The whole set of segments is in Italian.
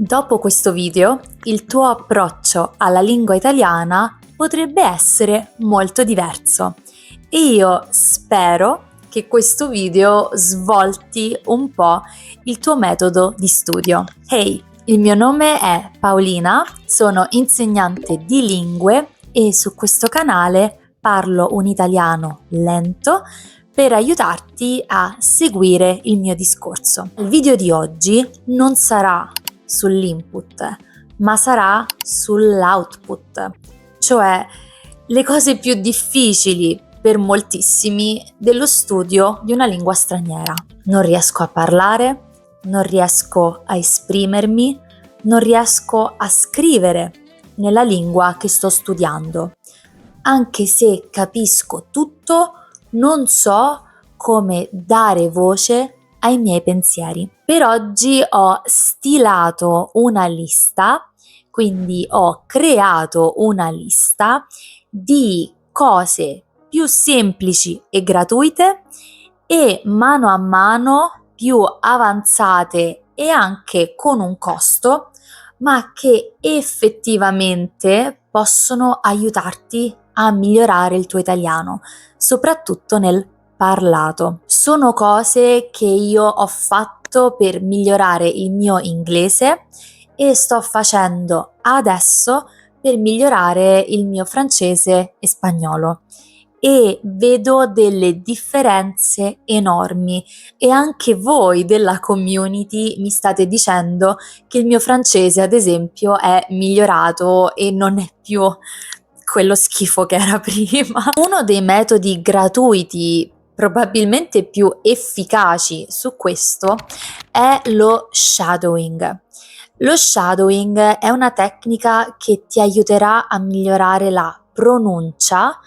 Dopo questo video, il tuo approccio alla lingua italiana potrebbe essere molto diverso e io spero che questo video svolti un po' il tuo metodo di studio. Hey, il mio nome è Paolina, sono insegnante di lingue e su questo canale parlo un italiano lento per aiutarti a seguire il mio discorso. Il video di oggi non sarà sull'input, ma sarà sull'output, cioè le cose più difficili per moltissimi dello studio di una lingua straniera. Non riesco a parlare, non riesco a esprimermi, non riesco a scrivere nella lingua che sto studiando. Anche se capisco tutto, non so come dare voce ai miei pensieri. Per oggi ho stilato una lista, quindi ho creato una lista di cose più semplici e gratuite e mano a mano più avanzate e anche con un costo, ma che effettivamente possono aiutarti a migliorare il tuo italiano, soprattutto nel parlato. Sono cose che io ho fatto per migliorare il mio inglese e sto facendo adesso per migliorare il mio francese e spagnolo. E vedo delle differenze enormi e anche voi della community mi state dicendo che il mio francese, ad esempio, è migliorato e non è più quello schifo che era prima. Uno dei metodi gratuiti probabilmente più efficaci su questo è lo shadowing. Lo shadowing è una tecnica che ti aiuterà a migliorare la pronuncia,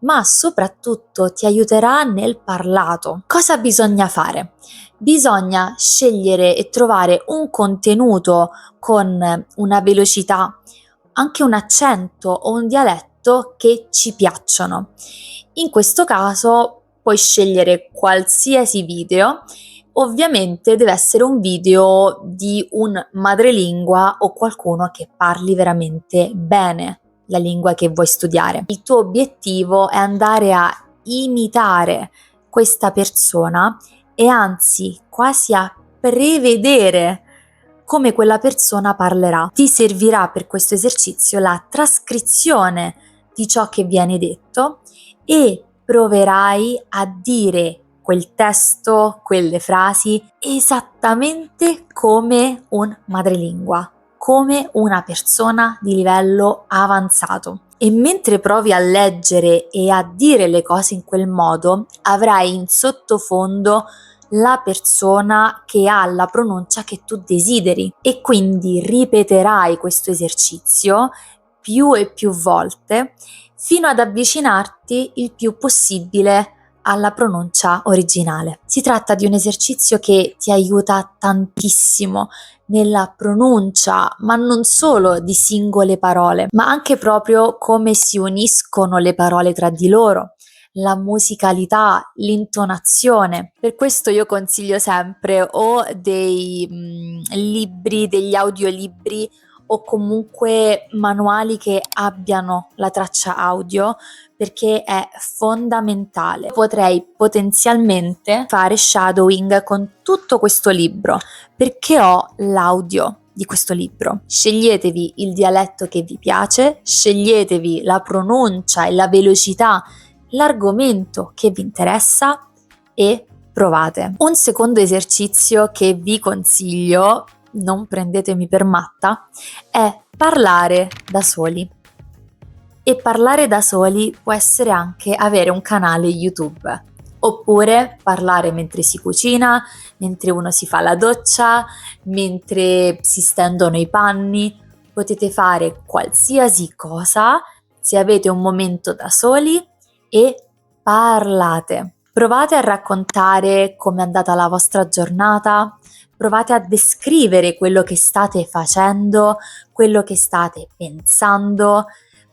ma soprattutto ti aiuterà nel parlato. Cosa bisogna fare? Bisogna scegliere e trovare un contenuto con una velocità, anche un accento o un dialetto che ci piacciono. In questo caso puoi scegliere qualsiasi video, ovviamente deve essere un video di un madrelingua o qualcuno che parli veramente bene la lingua che vuoi studiare. Il tuo obiettivo è andare a imitare questa persona e anzi quasi a prevedere come quella persona parlerà. Ti servirà per questo esercizio la trascrizione di ciò che viene detto e proverai a dire quel testo, quelle frasi esattamente come un madrelingua, come una persona di livello avanzato. E mentre provi a leggere e a dire le cose in quel modo, avrai in sottofondo la persona che ha la pronuncia che tu desideri e quindi ripeterai questo esercizio più e più volte fino ad avvicinarti il più possibile alla pronuncia originale. Si tratta di un esercizio che ti aiuta tantissimo nella pronuncia, ma non solo di singole parole, ma anche proprio come si uniscono le parole tra di loro, la musicalità, l'intonazione. Per questo io consiglio sempre o dei libri, degli audiolibri o comunque manuali che abbiano la traccia audio, perché è fondamentale. Potrei potenzialmente fare shadowing con tutto questo libro perché ho l'audio di questo libro. Sceglietevi il dialetto che vi piace, sceglietevi la pronuncia e la velocità, l'argomento che vi interessa e provate. Un secondo esercizio che vi consiglio, non prendetemi per matta, è parlare da soli. E parlare da soli può essere anche avere un canale YouTube, oppure parlare mentre si cucina, mentre uno si fa la doccia, mentre si stendono i panni. Potete fare qualsiasi cosa se avete un momento da soli e parlate. Provate a raccontare com'è andata la vostra giornata, provate a descrivere quello che state facendo, quello che state pensando.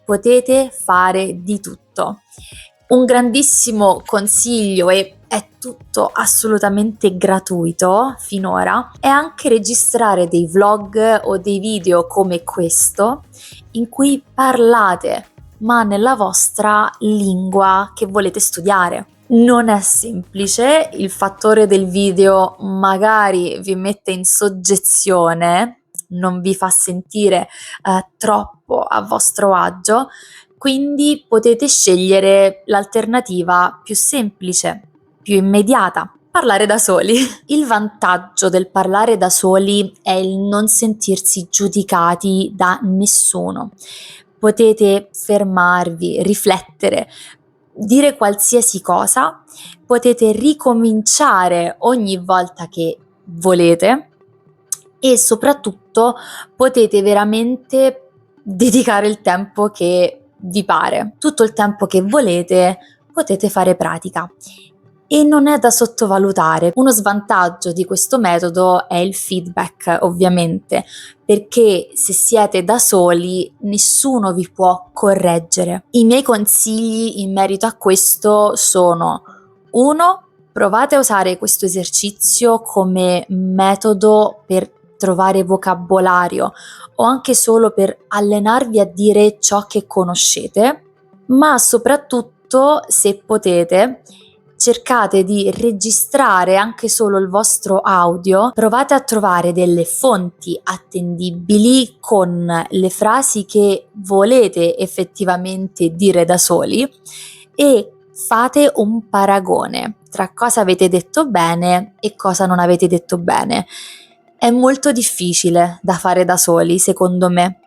Potete fare di tutto. Un grandissimo consiglio, e è tutto assolutamente gratuito finora è anche registrare dei vlog o dei video come questo in cui parlate, ma nella vostra lingua che volete studiare. Non è semplice, il fattore del video magari vi mette in soggezione, non vi fa sentire troppo a vostro agio, quindi potete scegliere l'alternativa più semplice, più immediata, parlare da soli. Il vantaggio del parlare da soli è il non sentirsi giudicati da nessuno. Potete fermarvi, riflettere, dire qualsiasi cosa, potete ricominciare ogni volta che volete e soprattutto potete veramente dedicare il tempo che vi pare. Tutto il tempo che volete potete fare pratica. E non è da sottovalutare. Uno svantaggio di questo metodo è il feedback, ovviamente, perché se siete da soli nessuno vi può correggere. I miei consigli in merito a questo sono: 1. Provate a usare questo esercizio come metodo per trovare vocabolario o anche solo per allenarvi a dire ciò che conoscete, ma soprattutto, se potete, cercate di registrare anche solo il vostro audio, provate a trovare delle fonti attendibili con le frasi che volete effettivamente dire da soli e fate un paragone tra cosa avete detto bene e cosa non avete detto bene. È molto difficile da fare da soli, secondo me.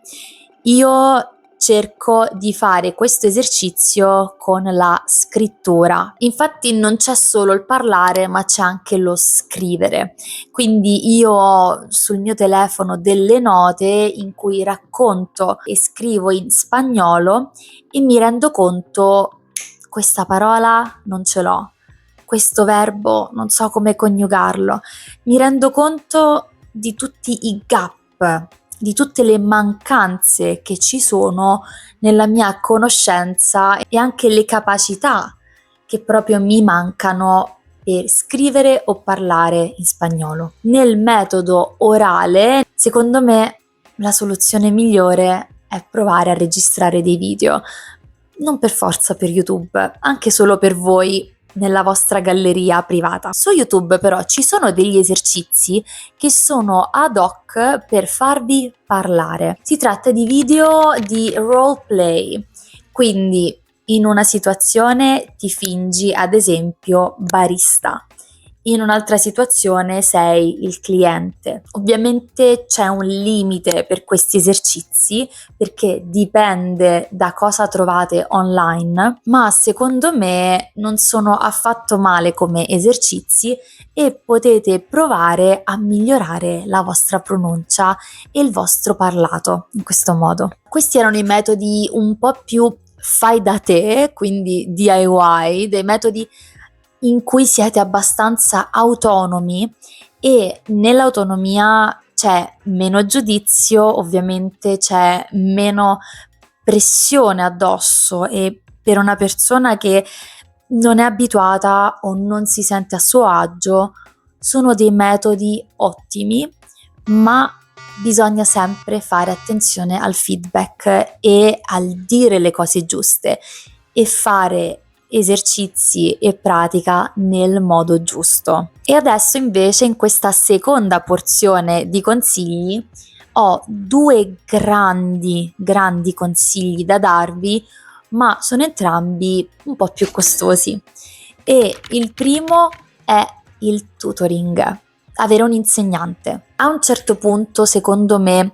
Io cerco di fare questo esercizio con la scrittura. Infatti non c'è solo il parlare, ma c'è anche lo scrivere. Quindi io ho sul mio telefono delle note in cui racconto e scrivo in spagnolo e mi rendo conto: questa parola non ce l'ho, questo verbo non so come coniugarlo. Mi rendo conto di tutti i gap, di tutte le mancanze che ci sono nella mia conoscenza e anche le capacità che proprio mi mancano per scrivere o parlare in spagnolo. Nel metodo orale, secondo me, la soluzione migliore è provare a registrare dei video, non per forza per YouTube, anche solo per voi nella vostra galleria privata. Su YouTube però ci sono degli esercizi che sono ad hoc per farvi parlare. Si tratta di video di roleplay, quindi in una situazione ti fingi ad esempio barista, in un'altra situazione sei il cliente. Ovviamente c'è un limite per questi esercizi perché dipende da cosa trovate online, ma secondo me non sono affatto male come esercizi e potete provare a migliorare la vostra pronuncia e il vostro parlato in questo modo. Questi erano i metodi un po' più fai da te, quindi DIY, dei metodi in cui siete abbastanza autonomi e nell'autonomia c'è meno giudizio, ovviamente c'è meno pressione addosso e per una persona che non è abituata o non si sente a suo agio sono dei metodi ottimi, ma bisogna sempre fare attenzione al feedback e al dire le cose giuste e fare esercizi e pratica nel modo giusto. E adesso invece in questa seconda porzione di consigli ho due grandi consigli da darvi, ma sono entrambi un po' più costosi. E il primo è il tutoring, avere un insegnante. A un certo punto, secondo me,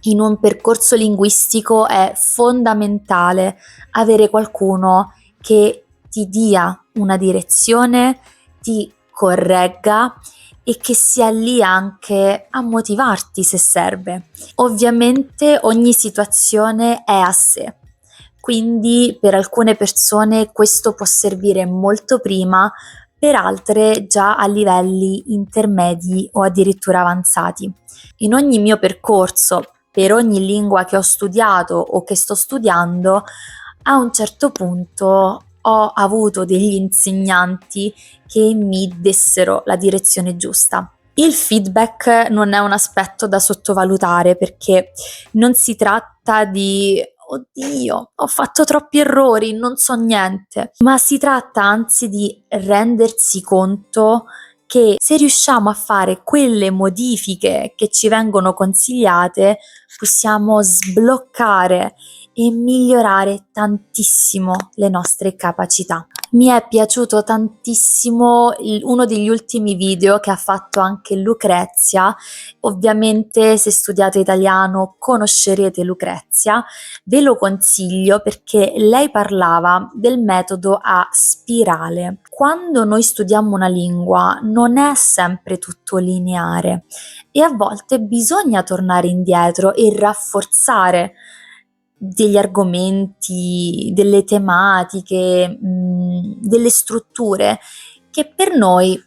in un percorso linguistico è fondamentale avere qualcuno che ti dia una direzione, ti corregga e che sia lì anche a motivarti se serve. Ovviamente ogni situazione è a sé, quindi per alcune persone questo può servire molto prima, per altre già a livelli intermedi o addirittura avanzati. In ogni mio percorso, per ogni lingua che ho studiato o che sto studiando, a un certo punto ho avuto degli insegnanti che mi dessero la direzione giusta. Il feedback non è un aspetto da sottovalutare, perché non si tratta di "Oddio, ho fatto troppi errori, non so niente", ma si tratta anzi di rendersi conto che se riusciamo a fare quelle modifiche che ci vengono consigliate, possiamo sbloccare e migliorare tantissimo le nostre capacità. Mi è piaciuto tantissimo uno degli ultimi video che ha fatto anche Lucrezia. Ovviamente, se studiate italiano conoscerete Lucrezia, ve lo consiglio perché lei parlava del metodo a spirale. Quando noi studiamo una lingua non è sempre tutto lineare e a volte bisogna tornare indietro e rafforzare degli argomenti, delle tematiche, delle strutture che per noi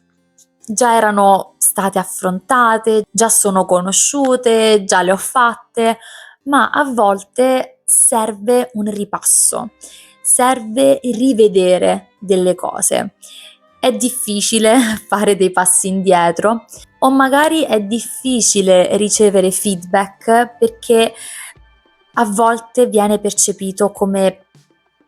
già erano state affrontate, già sono conosciute, già le ho fatte, ma a volte serve un ripasso, serve rivedere delle cose. È difficile fare dei passi indietro o magari è difficile ricevere feedback perché a volte viene percepito come,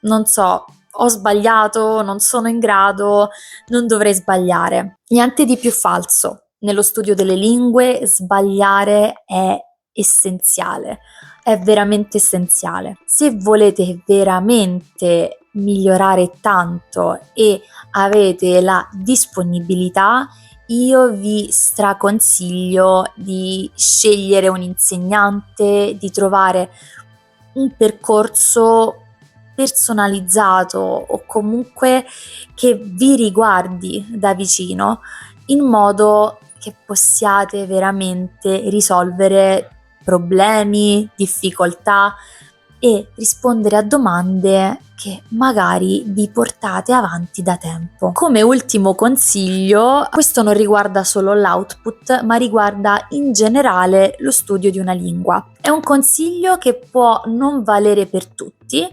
non so, ho sbagliato, non sono in grado, non dovrei sbagliare. Niente di più falso. Nello studio delle lingue sbagliare è essenziale, è veramente essenziale. Se volete veramente migliorare tanto e avete la disponibilità, io vi straconsiglio di scegliere un insegnante, di trovare un percorso personalizzato o comunque che vi riguardi da vicino, in modo che possiate veramente risolvere problemi, difficoltà e rispondere a domande che magari vi portate avanti da tempo. Come ultimo consiglio, questo non riguarda solo l'output, ma riguarda in generale lo studio di una lingua. È un consiglio che può non valere per tutti,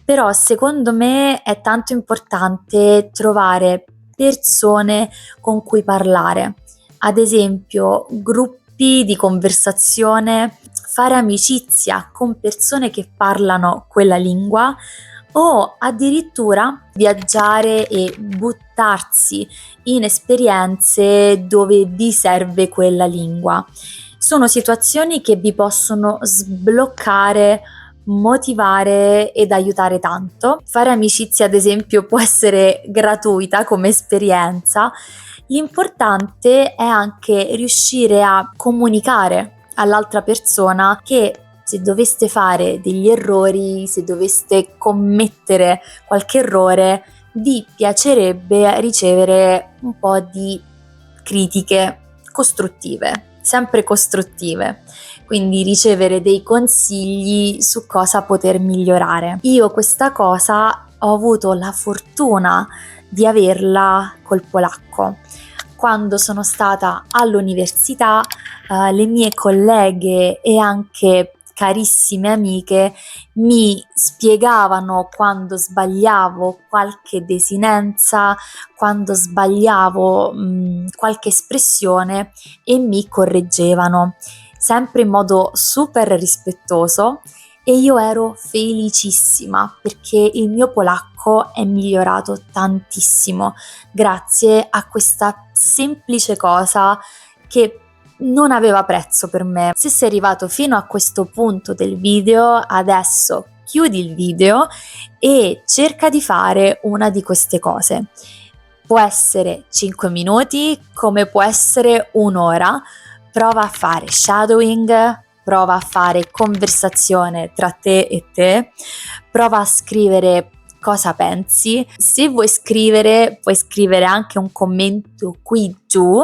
però secondo me è tanto importante trovare persone con cui parlare, ad esempio gruppi di conversazione, fare amicizia con persone che parlano quella lingua o addirittura viaggiare e buttarsi in esperienze dove vi serve quella lingua. Sono situazioni che vi possono sbloccare, motivare ed aiutare tanto. Fare amicizia, ad esempio, può essere gratuita come esperienza. L'importante è anche riuscire a comunicare all'altra persona che se doveste fare degli errori, se doveste commettere qualche errore, vi piacerebbe ricevere un po' di critiche costruttive, sempre costruttive. Quindi ricevere dei consigli su cosa poter migliorare. Io questa cosa ho avuto la fortuna di averla col polacco. Quando sono stata all'università, le mie colleghe e anche carissime amiche mi spiegavano quando sbagliavo qualche desinenza, quando sbagliavo qualche espressione e mi correggevano, sempre in modo super rispettoso, e io ero felicissima perché il mio polacco è migliorato tantissimo grazie a questa semplice cosa che non aveva prezzo per me. Se sei arrivato fino a questo punto del video, adesso chiudi il video e cerca di fare una di queste cose. Può essere 5 minuti, come può essere un'ora. Prova a fare shadowing, prova a fare conversazione tra te e te, prova a scrivere cosa pensi. Se vuoi scrivere, puoi scrivere anche un commento qui giù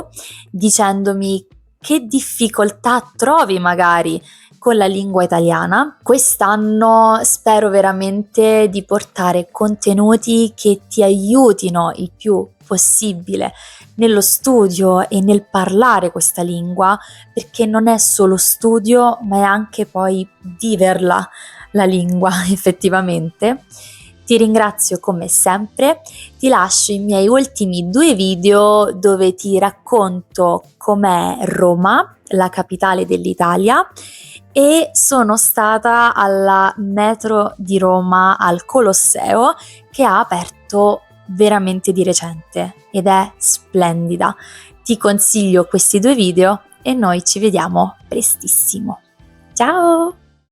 dicendomi che difficoltà trovi magari con la lingua italiana. Quest'anno spero veramente di portare contenuti che ti aiutino il più possibile nello studio e nel parlare questa lingua, perché non è solo studio, ma è anche poi viverla la lingua effettivamente. Ti ringrazio come sempre, ti lascio i miei ultimi 2 video dove ti racconto com'è Roma, la capitale dell'Italia, e sono stata alla metro di Roma al Colosseo che ha aperto veramente di recente ed è splendida. Ti consiglio questi 2 video e noi ci vediamo prestissimo. Ciao!